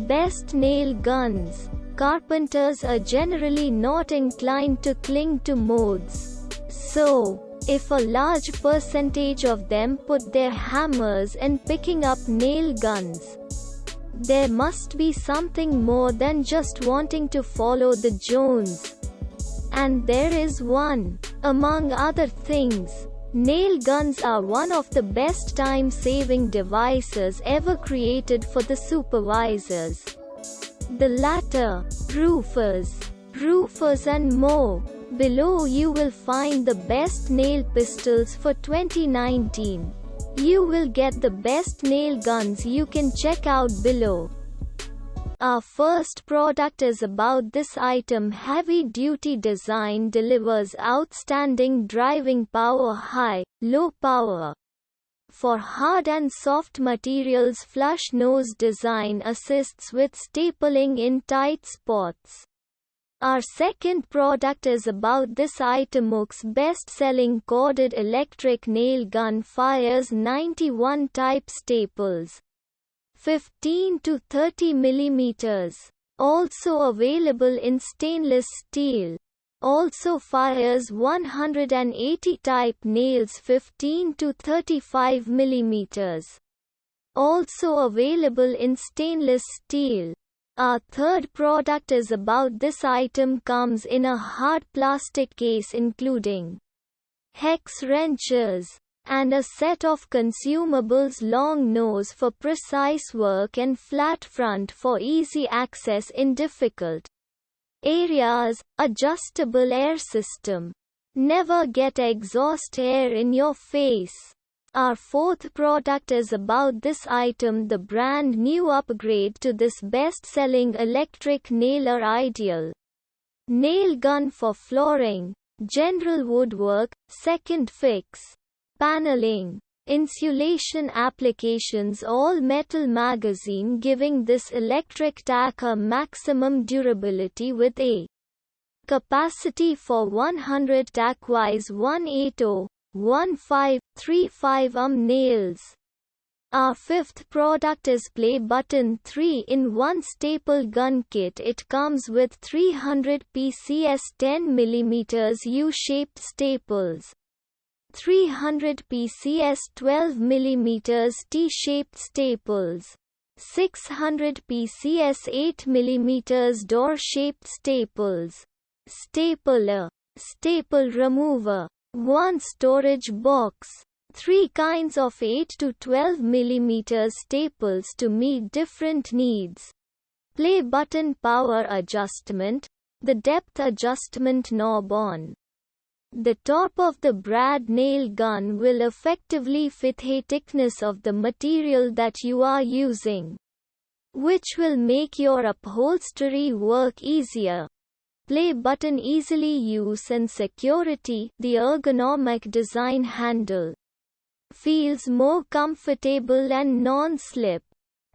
Best nail guns. Carpenters are generally not inclined to cling to modes. So, if a large percentage of them put their hammers in picking up nail guns, there must be something more than just wanting to follow the Jones. And there is one. Among other things, nail guns are one of the best time-saving devices ever created for the supervisors. The latter, roofers and more. Below you will find the best nail pistols for 2019. You will get the best nail guns you can check out below. Our first product is about this item. Heavy-duty design delivers outstanding driving power. High, low power. For hard and soft materials, flush nose design assists with stapling in tight spots. Our second product is about this item. OOK's best-selling corded electric nail gun fires 91 type staples. 15 to 30 mm. Also available in stainless steel. Also fires 180 type nails 15 to 35 mm. Also available in stainless steel. Our third product is about this item. Comes in a hard plastic case including hex wrenches and a set of consumables. Long nose for precise work and flat front for easy access in difficult areas. Adjustable air system. Never get exhaust air in your face. Our fourth product is about this item. The brand new upgrade to this best-selling electric nailer. Ideal nail gun for flooring, general woodwork, second fix, paneling, insulation applications. All metal magazine, giving this electric tack a maximum durability with a capacity for 100 tackwise 180-1535 nails. Our fifth product is Play Button 3-in-1 staple gun kit. It comes with 300 PCS 10 mm U-shaped staples, 300 PCS 12 mm T-shaped staples, 600 PCS 8 mm door-shaped staples, stapler, staple remover, one storage box, 3 kinds of 8 to 12 mm staples to meet different needs. Play button power adjustment, the depth adjustment knob on the top of the brad nail gun will effectively fit the thickness of the material that you are using, which will make your upholstery work easier. Play button easily use and security. The ergonomic design handle feels more comfortable and non-slip,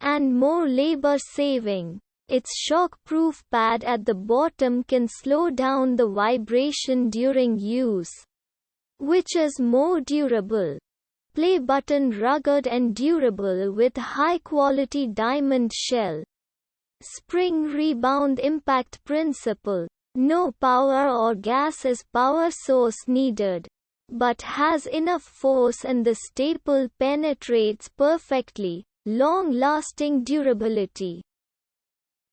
and more labor-saving. Its shock-proof pad at the bottom can slow down the vibration during use, which is more durable. Play button rugged and durable with high-quality diamond shell. Spring rebound impact principle. No power or gas is power source needed, but has enough force and the staple penetrates perfectly. Long-lasting durability.